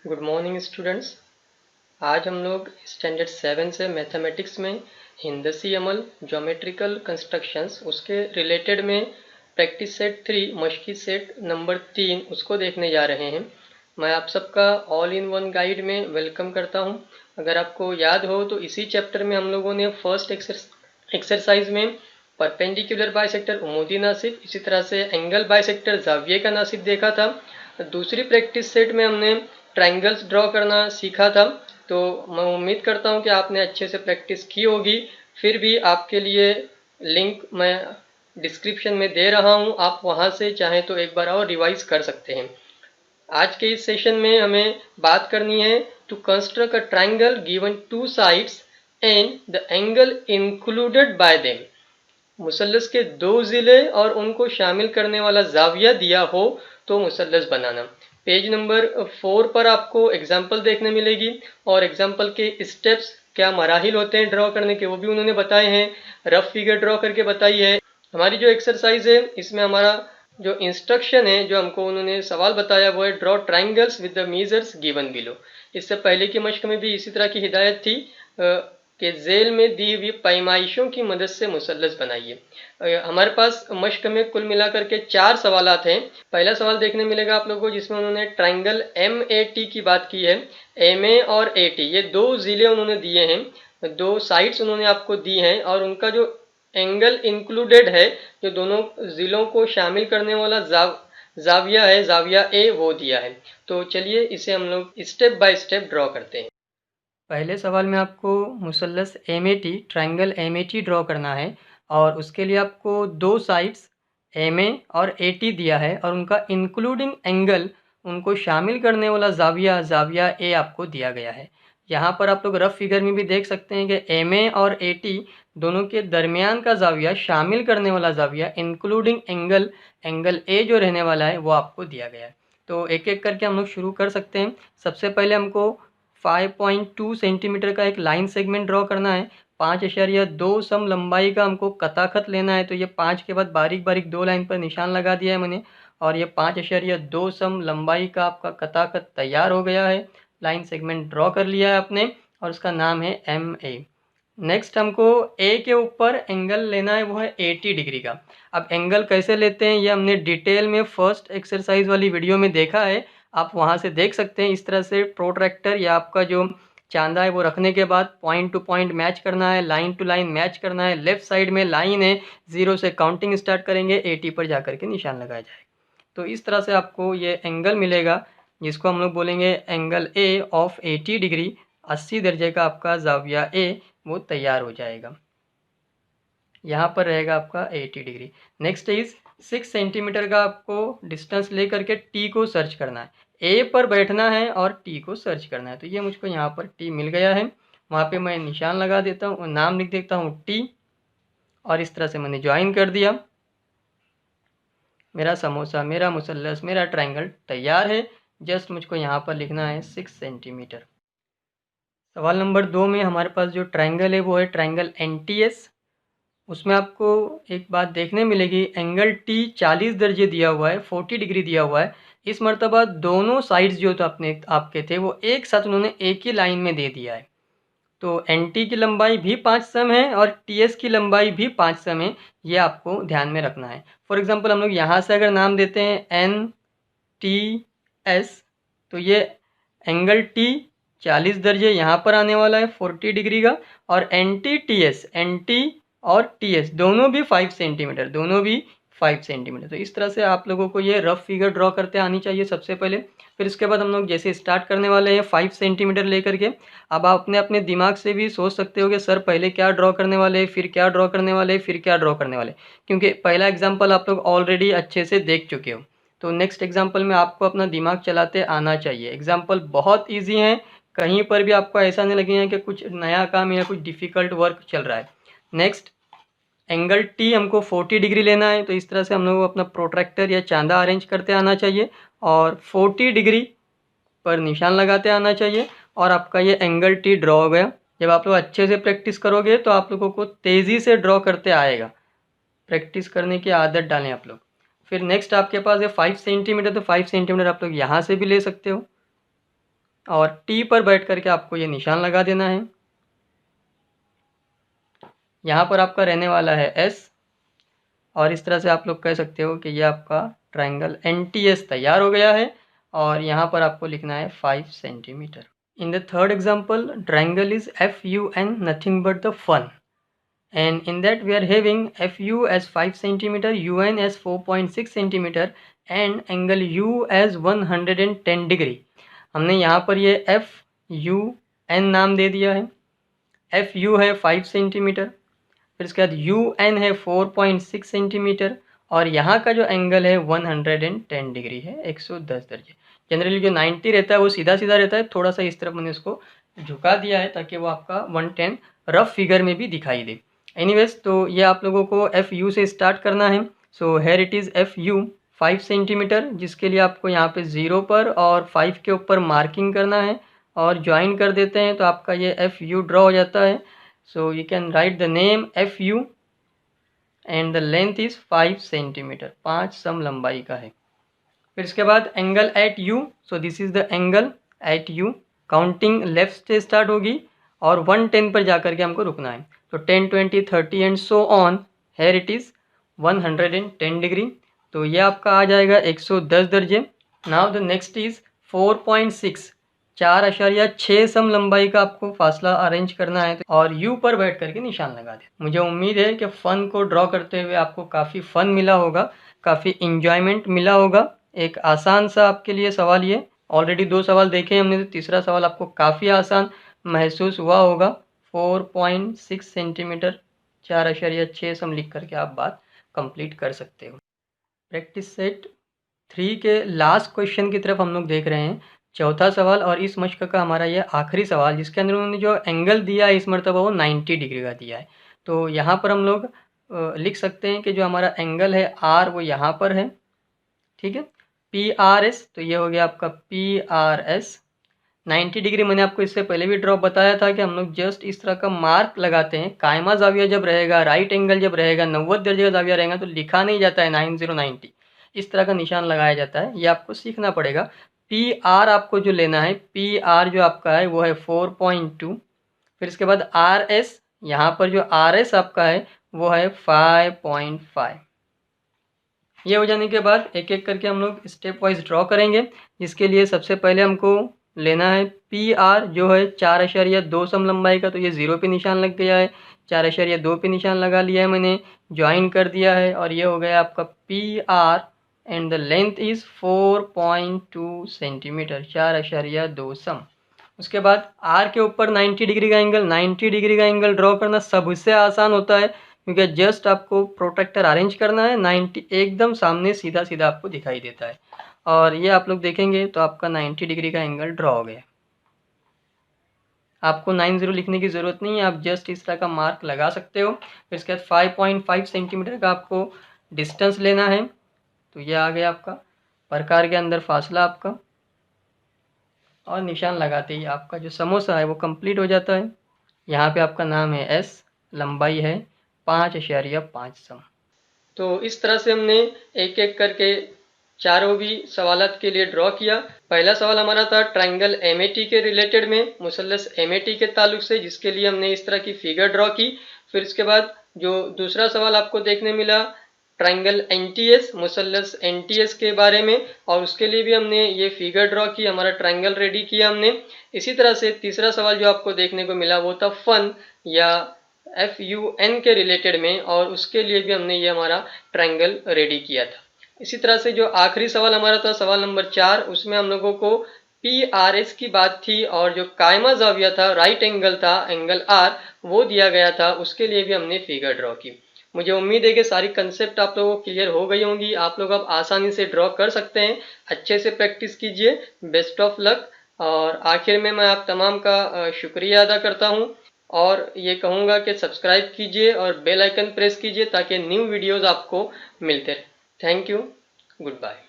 Good morning students. आज हम लोग स्टैंडर्ड 7 से मैथमेटिक्स में हिंदसी अमल ज्योमेट्रिकल कंस्ट्रक्शंस उसके रिलेटेड में प्रैक्टिस सेट 3 मशकी सेट नंबर 3 उसको देखने जा रहे हैं। मैं आप सबका ऑल इन वन गाइड में वेलकम करता हूं। अगर आपको याद हो तो इसी चैप्टर में हम लोगों ने फर्स्ट एक्सरसाइज में परपेंडिकुलर बाइसेक्टर उमूदी नासिब, इसी तरह से एंगल बाइसेक्टर जाविये का नासिब देखा था। दूसरी प्रैक्टिस सेट में हमने ट्रायंगल्स ड्रॉ करना सीखा था। तो मैं उम्मीद करता हूँ कि आपने अच्छे से प्रैक्टिस की होगी। फिर भी आपके लिए लिंक मैं डिस्क्रिप्शन में दे रहा हूँ, आप वहाँ से चाहें तो एक बार और रिवाइज कर सकते हैं। आज के इस सेशन में हमें बात करनी है to construct a triangle given two sides and the angle included by them. मुसल्लस के दो जिले और उनको शामिल करने वाला जाविया दिया हो तो मुसल्लस बनाना। पेज नंबर 4 पर आपको एग्जाम्पल देखने मिलेगी और एग्जाम्पल के स्टेप्स क्या मराहिल होते हैं ड्रॉ करने के वो भी उन्होंने बताए हैं, रफ फिगर ड्रॉ करके बताई है। हमारी जो एक्सरसाइज है इसमें हमारा जो इंस्ट्रक्शन है, जो हमको उन्होंने सवाल बताया वो है draw triangles with the measures given below. इससे पहले की मश्क में भी इसी तरह की हिदायत थी कि जेल में दी हुई पैमाइशों की मदद से मुसल्लस बनाइए। हमारे पास मश्क में कुल मिलाकर के 4 सवालात हैं। पहला सवाल देखने मिलेगा आप लोगों को जिसमें उन्होंने ट्रायंगल MAT की बात की है। MA और AT ये दो जिले उन्होंने दिए हैं, दो साइड्स उन्होंने आपको दी हैं और उनका जो एंगल इंक्लूडेड है, जो दोनों जिलों को शामिल करने वाला जाविया है, जाविया A वो दिया है। तो चलिए इसे हम लोग स्टेप बाय स्टेप ड्रॉ करते हैं। पहले सवाल में आपको मुसल्लस MAT ट्रायंगल MAT ड्रॉ करना है और उसके लिए आपको दो साइड्स MA और AT दिया है और उनका इंक्लूडिंग एंगल, उनको शामिल करने वाला जाविया जाविया A आपको दिया गया है। यहाँ पर आप लोग रफ फिगर में भी देख सकते हैं कि MA और AT दोनों के दरमियान का जाविया, शामिल करने वाला जाविया इंक्लूडिंग एंगल एंगल A जो रहने वाला है वो आपको दिया गया है। तो एक एक करके हम लोग शुरू कर सकते हैं। सबसे पहले हमको 5.2 सेंटीमीटर का एक लाइन सेगमेंट ड्रॉ करना है। 5.2 सम लंबाई का हमको कताखत लेना है। तो ये 5 के बाद बारीक बारीक दो लाइन पर निशान लगा दिया है मैंने और ये 5.2 सम लंबाई का आपका कताखत तैयार हो गया है। लाइन सेगमेंट ड्रॉ कर लिया है आपने और उसका नाम है MA। नेक्स्ट हमको ए के ऊपर एंगल लेना है, वो है 80 डिग्री का। अब एंगल कैसे लेते हैं ये हमने डिटेल में फर्स्ट एक्सरसाइज वाली वीडियो में देखा है, आप वहाँ से देख सकते हैं। इस तरह से प्रोट्रैक्टर या आपका जो चांदा है वो रखने के बाद पॉइंट टू पॉइंट मैच करना है, लाइन टू लाइन मैच करना है। लेफ्ट साइड में लाइन है, 0 से काउंटिंग स्टार्ट करेंगे, 80 पर जाकर के निशान लगाया जाएगा। तो इस तरह से आपको ये एंगल मिलेगा जिसको हम लोग बोलेंगे एंगल A ऑफ 80 डिग्री। 80 दर्जे का आपका जाविया A वो तैयार हो जाएगा। यहाँ पर रहेगा आपका 80 डिग्री। नेक्स्ट इज 6 सेंटीमीटर का आपको डिस्टेंस लेकर के T को सर्च करना है। A पर बैठना है और T को सर्च करना है। तो ये मुझको यहाँ पर T मिल गया है, वहाँ पे मैं निशान लगा देता हूँ, नाम लिख देता हूँ T और इस तरह से मैंने ज्वाइन कर दिया। मेरा समोसा, मेरा मुसल्लस, मेरा ट्रायंगल तैयार है। जस्ट मुझको यहाँ पर लिखना है 6 सेंटीमीटर। सवाल नंबर 2 में हमारे पास जो ट्रायंगल है वो है ट्रायंगल NTS। उसमें आपको एक बात देखने मिलेगी, एंगल T 40 दर्जे दिया हुआ है, 40 डिग्री दिया हुआ है। इस मर्तबा दोनों साइड्स जो तो अपने आपके थे वो एक साथ उन्होंने एक ही लाइन में दे दिया है। तो NT की लंबाई भी 5 सम है और TS की लंबाई भी 5 सम है, ये आपको ध्यान में रखना है। फॉर एग्जांपल हम लोग यहाँ से अगर नाम देते हैं NTS, तो ये एंगल T 40 दर्जे यहाँ पर आने वाला है 40 डिग्री का, और NTTS, NT और TS दोनों भी 5 सेंटीमीटर, दोनों भी 5 सेंटीमीटर। तो इस तरह से आप लोगों को ये रफ फिगर ड्रॉ करते आनी चाहिए सबसे पहले। फिर इसके बाद हम लोग जैसे स्टार्ट करने वाले हैं 5 सेंटीमीटर लेकर के। अब आप अपने अपने दिमाग से भी सोच सकते हो कि सर पहले क्या ड्रॉ करने वाले हैं, फिर क्या ड्रॉ करने वाले हैं, फिर क्या ड्रॉ करने वाले, क्योंकि पहला एग्जाम्पल आप लोग ऑलरेडी अच्छे से देख चुके हो। तो नेक्स्ट एग्जाम्पल में आपको अपना दिमाग चलाते आना चाहिए। एग्जाम्पल बहुत ईजी है, कहीं पर भी आपको ऐसा नहीं लगेगा कि कुछ नया काम या कुछ डिफ़िकल्ट वर्क चल रहा है। नेक्स्ट एंगल T हमको 40 डिग्री लेना है। तो इस तरह से हम लोग को अपना प्रोट्रैक्टर या चांदा अरेंज करते आना चाहिए और 40 डिग्री पर निशान लगाते आना चाहिए और आपका ये एंगल T ड्रॉ हो गया। जब आप लोग अच्छे से प्रैक्टिस करोगे तो आप लोगों को तेज़ी से ड्रॉ करते आएगा। प्रैक्टिस करने की आदत डालें आप लोग। फिर नेक्स्ट आपके पास है 5 सेंटीमीटर। तो 5 सेंटीमीटर आप लोग यहाँ से भी ले सकते हो। और टी पर बैठ करके आपको ये निशान लगा देना है। यहाँ पर आपका रहने वाला है एस, और इस तरह से आप लोग कह सकते हो कि ये आपका ट्रायंगल NTS तैयार हो गया है। और यहाँ पर आपको लिखना है 5 centimetre. In the third example, triangle is FUN nothing but the fun, and in that we are having FU as 5 centimeter, UN as 4.6 centimeter and angle U as 110 degree। हमने यहाँ पर ये FUN नाम दे दिया है। FU है 5 centimetre, फिर इसके बाद UN है 4.6 सेंटीमीटर, और यहाँ का जो एंगल है 110 डिग्री है, 110 दर्जे। जनरली जो 90 रहता है वो सीधा सीधा रहता है, थोड़ा सा इस तरफ मैंने उसको झुका दिया है ताकि वो आपका 110 रफ फिगर में भी दिखाई दे। एनीवेज, तो ये आप लोगों को FU से स्टार्ट करना है। So here it is FU 5 centimetre, जिसके लिए आपको यहाँ पे 0 पर और 5 के ऊपर मार्किंग करना है और ज्वाइन कर देते हैं तो आपका ये FU ड्रॉ हो जाता है। So you can write the name FU and the length is 5 centimetre, 5 सम लंबाई का है। फिर इसके बाद angle at U, so this is the angle at U। Counting left से स्टार्ट होगी और 110 पर जाकर के हमको रुकना है। तो 10, 20, 30 and so on. Here it is 110 degree, तो ये आपका आ जाएगा 110 दर्जे। नाउ द नेक्स्ट इज़ 4.6, 4.6 सम लंबाई का आपको फासला अरेंज करना है और U पर बैठ करके निशान लगा दे। मुझे उम्मीद है कि फ़न को ड्रॉ करते हुए आपको काफ़ी फ़न मिला होगा, काफ़ी इंजॉयमेंट मिला होगा। एक आसान सा आपके लिए सवाल ये, ऑलरेडी 2 सवाल देखे हमने, तो तीसरा सवाल आपको काफ़ी आसान महसूस हुआ होगा। 4.6 सेंटीमीटर, 4.6 सम लिख करके आप बात कंप्लीट कर सकते हो। प्रैक्टिस सेट 3 के लास्ट क्वेश्चन की तरफ हम लोग देख रहे हैं, चौथा सवाल, और इस मश्क का हमारा ये आखिरी सवाल, जिसके अंदर उन्होंने जो एंगल दिया है इस मरतबा वो 90 डिग्री का दिया है। तो यहाँ पर हम लोग लिख सकते हैं कि जो हमारा एंगल है R वो यहाँ पर है, ठीक है, PRS। तो ये हो गया आपका PRS 90 डिग्री। मैंने आपको इससे पहले भी ड्रॉप बताया था कि हम लोग जस्ट इस तरह का मार्क लगाते हैं। कायमा जाविया जब रहेगा, राइट एंगल जब रहेगा, 90 दर्जे का जाविया रहेगा तो लिखा नहीं जाता है 90, इस तरह का निशान लगाया जाता है। ये आपको सीखना पड़ेगा। PR आपको जो लेना है, PR जो आपका है वो है 4.2। फिर इसके बाद RS, यहाँ पर जो RS आपका है वो है 5.5। ये हो जाने के बाद एक एक करके हम लोग स्टेप वाइज ड्रॉ करेंगे, जिसके लिए सबसे पहले हमको लेना है PR जो है 4.2 सम लंबाई का। तो ये 0 पे निशान लग गया है, 4.2 पे निशान लगा लिया है मैंने, ज्वाइन कर दिया है, और ये हो गया आपका PR and the length is 4.2 centimetre, 4.2 सम। उसके बाद R के ऊपर 90 डिग्री का एंगल, 90 डिग्री का एंगल ड्रॉ करना सबसे आसान होता है, क्योंकि जस्ट आपको प्रोटेक्टर अरेंज करना है, 90 एकदम सामने सीधा सीधा आपको दिखाई देता है, और ये आप लोग देखेंगे तो आपका 90 डिग्री का एंगल ड्रॉ हो गया। आपको 90 लिखने की ज़रूरत नहीं है, आप जस्ट इस तरह का मार्क लगा सकते हो। फिर इसके बाद 5.5 सेंटीमीटर का आपको डिस्टेंस लेना है, तो ये आ गया आपका प्रकार के अंदर फासला आपका, और निशान लगाते ही आपका जो समोसा है वो कंप्लीट हो जाता है। यहाँ पे आपका नाम है S, लंबाई है 5.5 सम। तो इस तरह से हमने एक एक करके चारों भी सवालात के लिए ड्रॉ किया। पहला सवाल हमारा था ट्रायंगल MAT के रिलेटेड में, मुसल्लस MAT के ताल्लुक से, जिसके लिए हमने इस तरह की फिगर ड्रॉ की। फिर इसके बाद जो दूसरा सवाल आपको देखने मिला ट्रायंगल NTS, मुसल्लस NTS के बारे में, और उसके लिए भी हमने ये फिगर ड्रॉ की, हमारा ट्रायंगल रेडी किया हमने। इसी तरह से तीसरा सवाल जो आपको देखने को मिला वो था फन या FUN के रिलेटेड में, और उसके लिए भी हमने ये हमारा ट्रायंगल रेडी किया था। इसी तरह से जो आखिरी सवाल हमारा था, सवाल नंबर 4, उसमें हम लोगों को PRS की बात थी, और जो कायमा जाविया था, राइट एंगल था, एंगल R, वो दिया गया था, उसके लिए भी हमने फिगर ड्रॉ की। मुझे उम्मीद है कि सारी कंसेप्ट आप लोगों को क्लियर हो गई होंगी, आप लोग अब आसानी से ड्रॉ कर सकते हैं। अच्छे से प्रैक्टिस कीजिए, बेस्ट ऑफ लक। और आखिर में मैं आप तमाम का शुक्रिया अदा करता हूँ, और ये कहूँगा कि सब्सक्राइब कीजिए और बेल आइकन प्रेस कीजिए ताकि न्यू वीडियोज़ आपको मिलते रहे। Thank you, good bye.